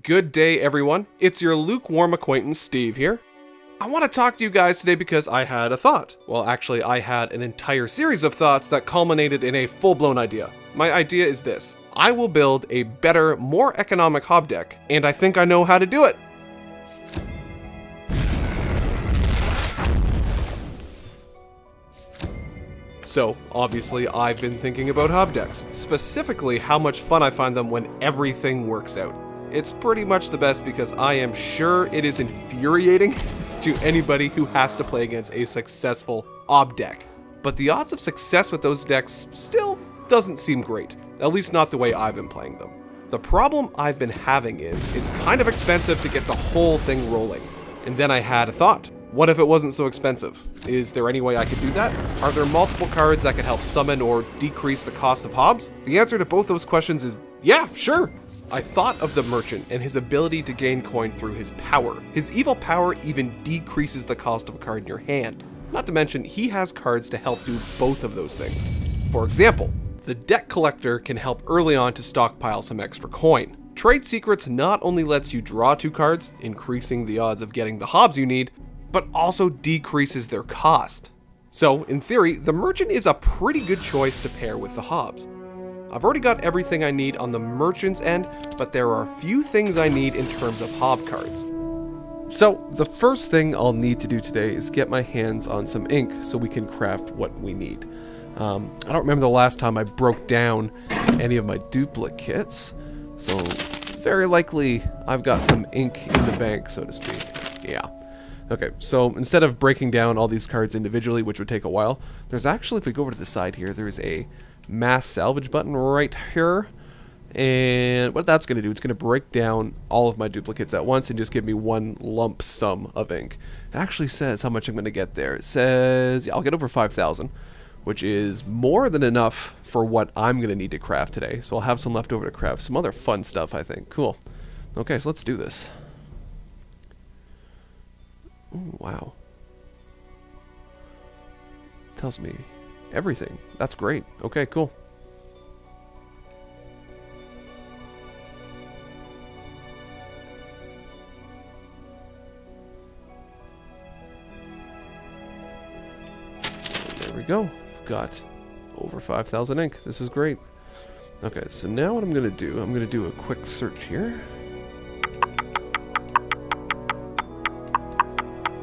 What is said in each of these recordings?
Good day, everyone. It's your lukewarm acquaintance, Steve, here. I want to talk to you guys today because I had a thought. Well, actually, I had an entire series of thoughts that culminated in a full-blown idea. My idea is this. I will build a better, more economic Hobbe deck, and I think I know how to do it. So, obviously, I've been thinking about Hobbe decks, specifically how much fun I find them when everything works out. It's pretty much the best because I am sure it is infuriating to anybody who has to play against a successful Hobbe deck. But the odds of success with those decks still doesn't seem great, at least not the way I've been playing them. The problem I've been having is it's kind of expensive to get the whole thing rolling. And then I had a thought. What if it wasn't so expensive? Is there any way I could do that? Are there multiple cards that could help summon or decrease the cost of Hobbes? The answer to both those questions is yeah, sure. I thought of the merchant and his ability to gain coin through his power. His evil power even decreases the cost of a card in your hand. Not to mention, he has cards to help do both of those things. For example, the deck collector can help early on to stockpile some extra coin. Trade Secrets not only lets you draw 2 cards, increasing the odds of getting the Hobbes you need, but also decreases their cost. So, in theory, the merchant is a pretty good choice to pair with the Hobbes. I've already got everything I need on the merchant's end, but there are a few things I need in terms of Hobbe cards. So, the first thing I'll need to do today is get my hands on some ink so we can craft what we need. I don't remember the last time I broke down any of my duplicates, so very likely I've got some ink in the bank, so to speak. Yeah. Okay, so instead of breaking down all these cards individually, which would take a while, there's actually, if we go over to the side here, there's a mass salvage button right here. And what that's going to do, it's going to break down all of my duplicates at once and just give me one lump sum of ink. It actually says how much I'm going to get there. It says, yeah, I'll get over 5,000, which is more than enough for what I'm going to need to craft today. So I'll have some left over to craft some other fun stuff, I think. Cool. Okay, so let's do this. Ooh, wow. Tells me everything. That's great. Okay, cool. There we go. Got over 5,000 ink. This is great. Okay, so now what I'm going to do, I'm going to do a quick search here.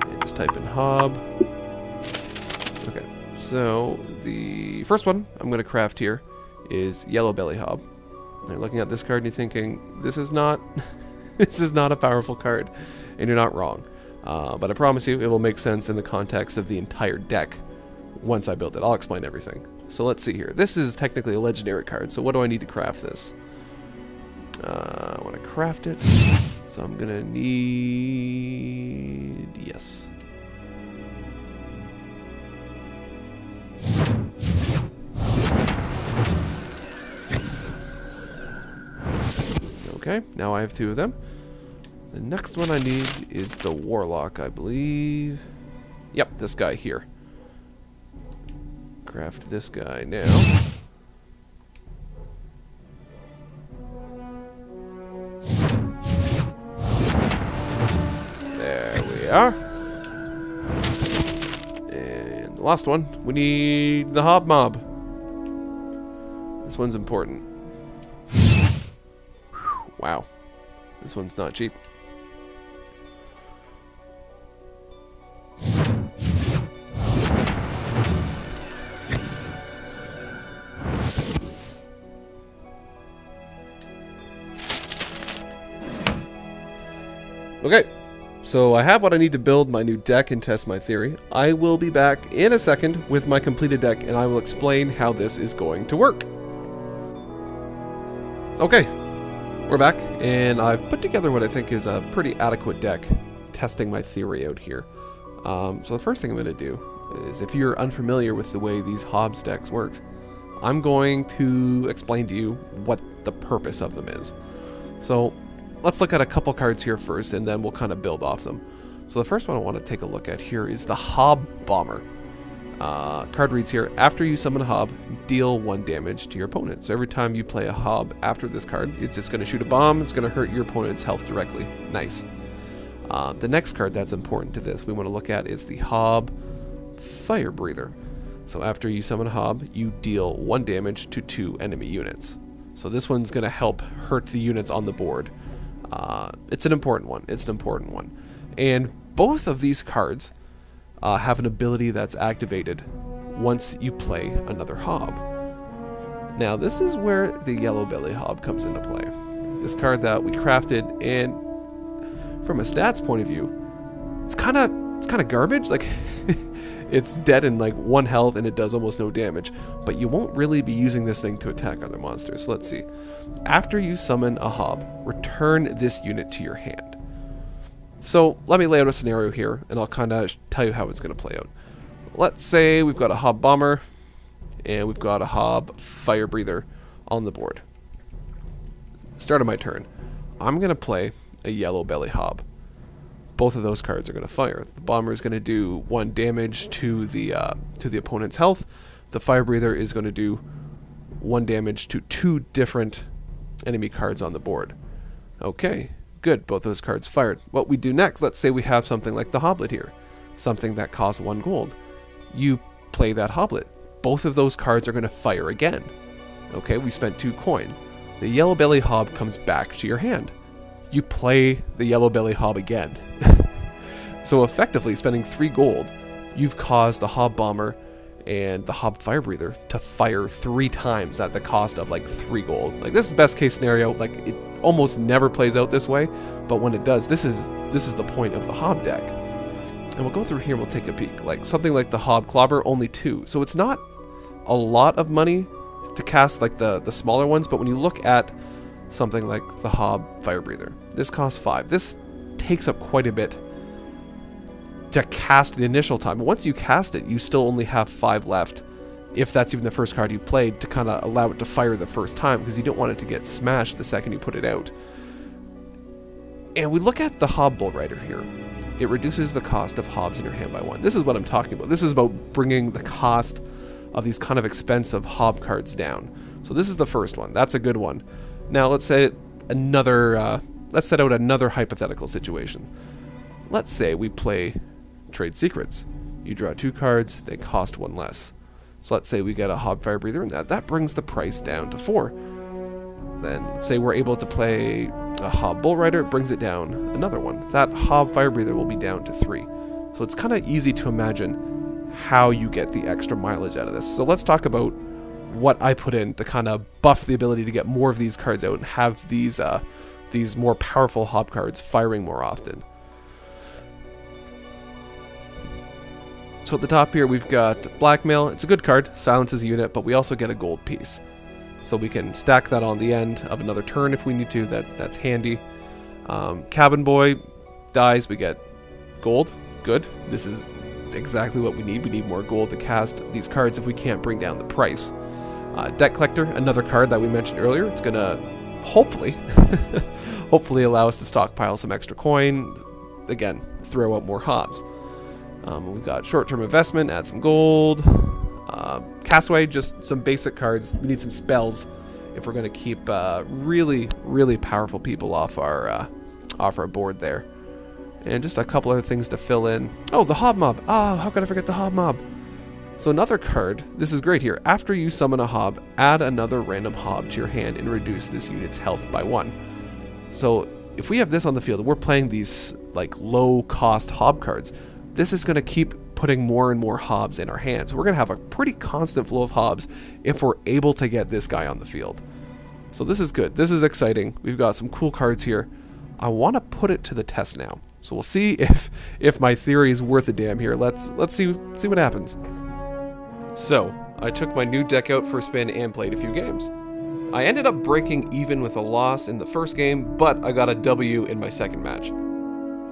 And just type in Hobbe. Okay, so the first one I'm going to craft here is Yellow Belly Hobbe. You're looking at this card and you're thinking, this is not, this is not a powerful card, and you're not wrong. But I promise you, it will make sense in the context of the entire deck once I build it. I'll explain everything. So let's see here. This is technically a legendary card, so what do I need to craft this? I want to craft it, so I'm going to need... yes. Okay, now I have 2 of them. The next one I need is the Warlock, I believe. Yep, this guy here. Craft this guy now. There we are. And the last one, we need the Hobbe Mob. This one's important. Wow. This one's not cheap. Okay, so I have what I need to build my new deck and test my theory. I will be back in a second with my completed deck, and I will explain how this is going to work. Okay, we're back, and I've put together what I think is a pretty adequate deck, testing my theory out here. So the first thing I'm going to do is, if you're unfamiliar with the way these Hobbe decks works, I'm going to explain to you what the purpose of them is. So let's look at a couple cards here first, and then we'll kind of build off them. So the first one I want to take a look at here is the Hobbe Bomber. Card reads here, after you summon a Hob, deal 1 damage to your opponent. So every time you play a Hob after this card, it's just going to shoot a bomb, it's going to hurt your opponent's health directly. Nice. The next card that's important to this we want to look at is the Hob Fire Breather. So after you summon a Hob, you deal 1 damage to 2 enemy units. So this one's going to help hurt the units on the board. It's an important one. And both of these cards have an ability that's activated once you play another Hob. Now this is where the Yellow Belly Hob comes into play. This card that we crafted, and from a stats point of view, it's kind of garbage. Like it's dead in like 1 health and it does almost no damage, but you won't really be using this thing to attack other monsters. So let's see. After you summon a Hob, return this unit to your hand. So let me lay out a scenario here, and I'll kind of tell you how it's going to play out. Let's say we've got a Hob Bomber, and we've got a Hob Fire Breather on the board. Start of my turn. I'm going to play a Yellow Belly Hob. Both of those cards are going to fire. The Bomber is going to do 1 damage to the opponent's health. The Fire Breather is going to do 1 damage to 2 different enemy cards on the board. Okay. Good, both those cards fired. What we do next, let's say we have something like the Hoblet here. Something that costs 1 gold. You play that Hoblet. Both of those cards are going to fire again. Okay, we spent 2 coin. The Yellow Belly Hob comes back to your hand. You play the Yellow Belly Hob again. So effectively, spending 3 gold, you've caused the Hob Bomber and the Hob Fire Breather to fire 3 times at the cost of like 3 gold. Like this is best case scenario. Like it almost never plays out this way, but when it does, this is the point of the Hob deck. And we'll go through here and we'll take a peek. Like something like the Hob Clobber, only 2. So it's not a lot of money to cast like the smaller ones, but when you look at something like the Hob Fire Breather, this costs 5. This takes up quite a bit to cast the initial time. Once you cast it, you still only have 5 left, if that's even the first card you played, to kind of allow it to fire the first time, because you don't want it to get smashed the second you put it out. And we look at the Hob Bull Rider here. It reduces the cost of Hobs in your hand by 1. This is what I'm talking about. This is about bringing the cost of these kind of expensive Hob cards down. So this is the first one. That's a good one. Now let's set out another hypothetical situation. Let's say we play Trade Secrets. You draw 2 cards, they cost 1 less. So let's say we get a Hob Fire Breather, and that brings the price down to 4. Then let's say we're able to play a Hob Bull Rider, it brings it down another 1. That Hob Fire Breather will be down to 3. So it's kind of easy to imagine how you get the extra mileage out of this. So let's talk about what I put in to kind of buff the ability to get more of these cards out and have these more powerful Hob cards firing more often. So at the top here we've got Blackmail. It's a good card, silences a unit, but we also get a gold piece. So we can stack that on the end of another turn if we need to. That's handy. Cabin Boy dies, we get gold. Good. This is exactly what we need. We need more gold to cast these cards if we can't bring down the price. Debt Collector, another card that we mentioned earlier. It's going to hopefully allow us to stockpile some extra coin. Again, throw out more Hobs. We've got Short-Term Investment, add some gold. Castaway, just some basic cards. We need some spells if we're going to keep really, really powerful people off our board there. And just a couple other things to fill in. Oh, the Hob Mob. Oh, how could I forget the Hob Mob? So another card, this is great here. After you summon a Hob, add another random Hob to your hand and reduce this unit's health by 1. So if we have this on the field and we're playing these like low-cost Hob cards, this is going to keep putting more and more Hobs in our hands. We're going to have a pretty constant flow of Hobs if we're able to get this guy on the field. So this is good. This is exciting. We've got some cool cards here. I want to put it to the test now. So we'll see if my theory is worth a damn here. Let's see what happens. So I took my new deck out for a spin and played a few games. I ended up breaking even with a loss in the first game, but I got a W in my second match.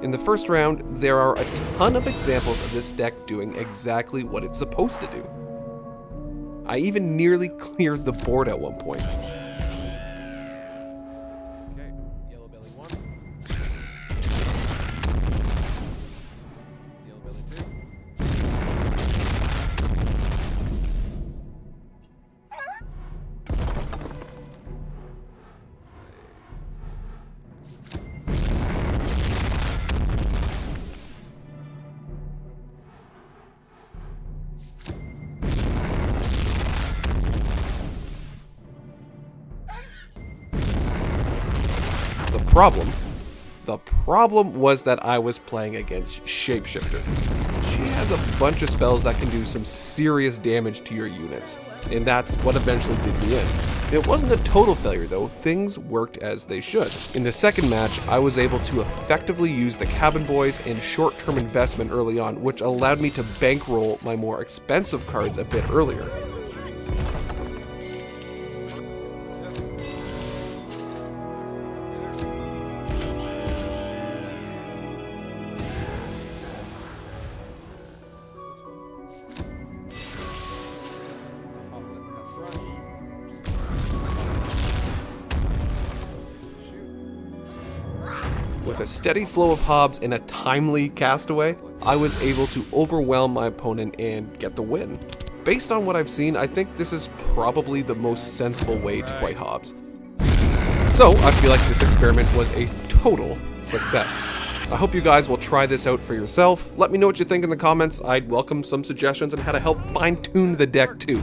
In the first round, there are a ton of examples of this deck doing exactly what it's supposed to do. I even nearly cleared the board at one point. Okay, Yellow Belly 1. Yellow Belly 2. problem? The problem was that I was playing against Shapeshifter. She has a bunch of spells that can do some serious damage to your units, and that's what eventually did me in. It wasn't a total failure though, things worked as they should. In the second match, I was able to effectively use the Cabin Boys and short-term investment early on, which allowed me to bankroll my more expensive cards a bit earlier. With a steady flow of Hobbes and a timely castaway, I was able to overwhelm my opponent and get the win. Based on what I've seen, I think this is probably the most sensible way to play Hobbes. So I feel like this experiment was a total success. I hope you guys will try this out for yourself. Let me know what you think in the comments. I'd welcome some suggestions on how to help fine-tune the deck too.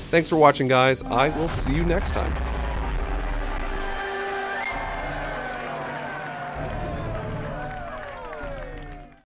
Thanks for watching, guys. I will see you next time.